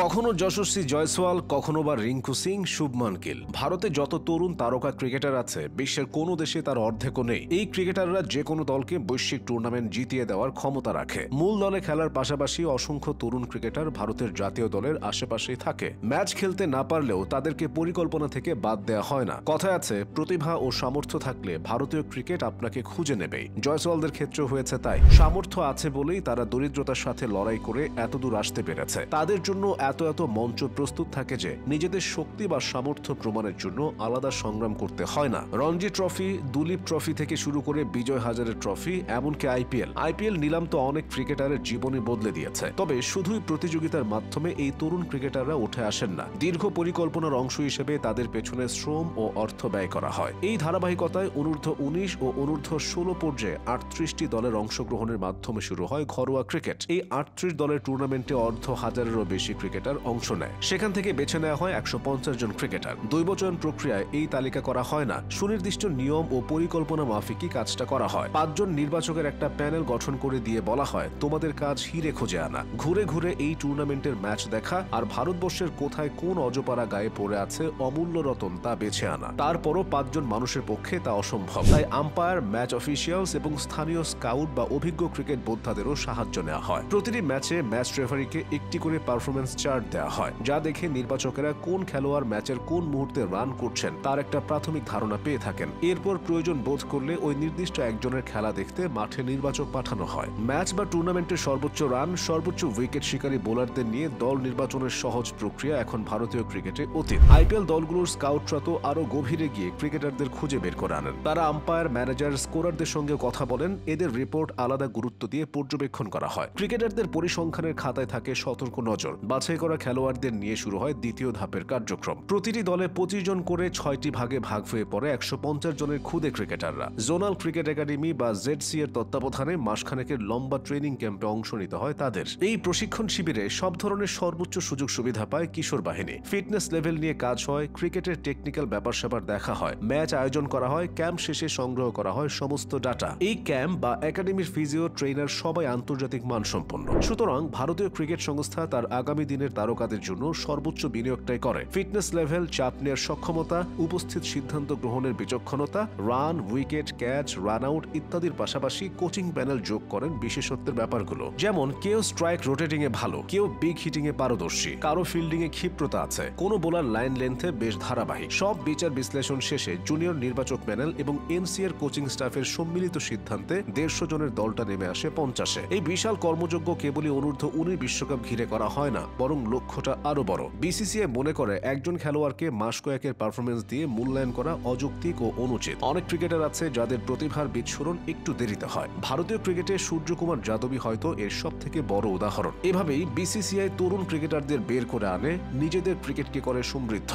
কখনো যশস্বী জয়সওয়াল, কখনো বা রিঙ্কু সিং, শুভমান গিল। ভারতে যত তরুণ তারকা ক্রিকেটার আছে, বিশ্বের কোনো দেশে তার অর্ধেকও নেই। এই ক্রিকেটাররা যে কোনো দলকে বৈশ্বিক টুর্নামেন্ট জিতিয়ে দেওয়ার ক্ষমতা রাখে। মূল দলে খেলার পাশাপাশি অসংখ্য তরুণ ক্রিকেটার ভারতের জাতীয় দলের আশেপাশেই থাকে। ম্যাচ খেলতে না পারলেও তাদেরকে পরিকল্পনা থেকে বাদ দেওয়া হয় না। কথায় আছে, প্রতিভা ও সামর্থ্য থাকলে ভারতীয় ক্রিকেট আপনাকে খুঁজে নেবেই। জয়সওয়ালদের ক্ষেত্রেও হয়েছে তাই। সামর্থ্য আছে বলেই তারা দরিদ্রতার সাথে লড়াই করে এতদূর আসতে পেরেছে। তাদের জন্য এত মঞ্চ প্রস্তুত থাকে যে নিজেদের শক্তি বা সামর্থ্য প্রমাণের জন্য আলাদা সংগ্রাম করতে হয় না। রঞ্জি ট্রফি, দুলীপ ট্রফি থেকে শুরু করে বিজয় হাজারে ট্রফি, এমনকি আইপিএল নিলাম তো অনেক ক্রিকেটারের জীবনই বদলে দিয়েছে। তবে শুধুই প্রতিযোগিতার মাধ্যমে এই তরুণ ক্রিকেটাররা উঠে আসেন না। দীর্ঘ পরিকল্পনার অংশ হিসেবে তাদের পেছনে শ্রম ও অর্থ ব্যয় করা হয়। এই ধারাবাহিকতায় অনূর্ধ্ব 19 ও অনূর্ধ্ব 16 পর্যায়ে 38টি দলের অংশগ্রহণের মাধ্যমে শুরু হয় ঘরোয়া ক্রিকেট। এই 38 দলের টুর্নামেন্টে অর্ধ হাজারেরও বেশি ক্রিকেটার অংশ নেয়। সেখান থেকে বেছে নেওয়া হয় 150 জন ক্রিকেটার। দৈবচয়ন প্রক্রিয়ায় এই তালিকা করা হয় না, সুনির্দিষ্ট নিয়ম ও পরিকল্পনা মাফিকই কাজটা করা হয়। 5 জন নির্বাচকের একটা প্যানেল গঠন করে দিয়ে বলা হয়, তোমাদের কাজ হিরে খুঁজে আনা, ঘুরে ঘুরে এই টুর্নামেন্টের ম্যাচ দেখা আর ভারতবর্ষের কোথায় কোন অজপাড়া গায়ে পড়ে আছে অমূল্য রতন তা বেছে আনা। তারপরও 5 জন মানুষের পক্ষে তা অসম্ভব। তাই আম্পায়ার, ম্যাচ অফিসিয়ালস এবং স্থানীয় স্কাউট বা অভিজ্ঞ ক্রিকেট বোদ্ধাদেরও সাহায্য নেওয়া হয়। প্রতিটি ম্যাচে ম্যাচ রেফারিকে একটি করে পারফরমেন্স চার্ট দেওয়া হয়, যা দেখে নির্বাচকেরা কোন খেলোয়াড় ম্যাচের কোন মুহূর্তে রান করছেন তার একটা প্রাথমিক ধারণা পেয়ে থাকেন। এরপর প্রয়োজন বোধ করলে ওই নির্দিষ্ট একজনের খেলা দেখতে মাঠে নির্বাচক পাঠানো হয়। ম্যাচ বা টুর্নামেন্টের সর্বোচ্চ রান, সর্বোচ্চ উইকেট শিকারী বোলারদের নিয়ে দল নির্বাচনের সহজ প্রক্রিয়া এখন ভারতীয় ক্রিকেটে অতীত। আইপিএল দলগুলোর স্কাউটরা তো আরো গভীরে গিয়ে ক্রিকেটারদের খুঁজে বের করে আনেন। তারা আম্পায়ার, ম্যানেজার, স্কোরারদের সঙ্গে কথা বলেন। এদের রিপোর্ট আলাদা গুরুত্ব দিয়ে পর্যবেক্ষণ করা হয়। ক্রিকেটারদের পরিসংখ্যানের খাতায় থাকে সতর্ক নজর। বাছাই করা খেলোয়াড়দের নিয়ে শুরু হয় দ্বিতীয় ধাপের কার্যক্রম। প্রতিটি দলে 25 জন করে 6টি ভাগে ভাগ হয়ে পড়ে 150 জনের খুদে ক্রিকেটাররা। জোনাল ক্রিকেট একাডেমি বা জেডসি এর তত্ত্বাবধানে মাসখানেকের লম্বা ট্রেনিং ক্যাম্পে অংশ নিতে হয় তাদের। এই প্রশিক্ষণ শিবিরে সব ধরনের সর্বোচ্চ সুযোগ সুবিধা পায় কিশোর বাহিনী। ফিটনেস লেভেল নিয়ে কাজ হয়, ক্রিকেটের টেকনিক্যাল ব্যাপার স্যাপার দেখা হয়, ম্যাচ আয়োজন করা হয়, ক্যাম্প শেষে সংগ্রহ করা হয় সমস্ত ডাটা। এই ক্যাম্প বা একাডেমির ফিজিও, ট্রেনার সবাই আন্তর্জাতিক মানসম্পন্ন। সুতরাং ভারতীয় ক্রিকেট সংস্থা তার আগামী দিনের তারকাদের জন্য সর্বোচ্চ বিনিয়োগটাই করে। ফিটনেস লেভেল, চাপ নেওয়ার সক্ষমতা, উপস্থিত সিদ্ধান্ত গ্রহণের বিচক্ষণতা, run, wicket, catch, run out ইত্যাদির পাশাপাশি কোচিং প্যানেল যোগ করেন বিশেষত্বের ব্যাপারগুলো। যেমন কেউ স্ট্রাইক রোটেটিং এ ভালো, কেউ বিগ হিটিং এ পারদর্শী, কারো ফিল্ডিং এ ক্ষিপ্রতা আছে, কোনো বোলার লাইন লেন্থে বেশ ধারাবাহিক। সব বিচার বিশ্লেষণ শেষে জুনিয়র নির্বাচক প্যানেল এবং এনসিআর কোচিং স্টাফের সম্মিলিত সিদ্ধান্তে 150 জনের দলটা নেমে আসে 50-এ। এই বিশাল কর্মযজ্ঞ কেবলই অনূর্ধ্ব 19 বিশ্বকাপ ঘিরে করা হয় না, বরং লক্ষ্যটা আরো বড়। বিসিসিআই মনে করে একজন খেলোয়াড়কে মাস কয়েকের পারফরমেন্স দিয়ে মূল্যায়ন করা অযৌক্তিক ও অনুচিত। অনেক ক্রিকেটার আছে যাদের প্রতিভার বিস্ফোরণ একটু দেরিতে হয়। ভারতীয় ক্রিকেটে সূর্যকুমার যাদবই হয়তো এর সব থেকে বড় উদাহরণ। এভাবেই বিসিসিআই তরুণ ক্রিকেটারদের বের করে আনে, নিজেদের ক্রিকেটকে করে সমৃদ্ধ।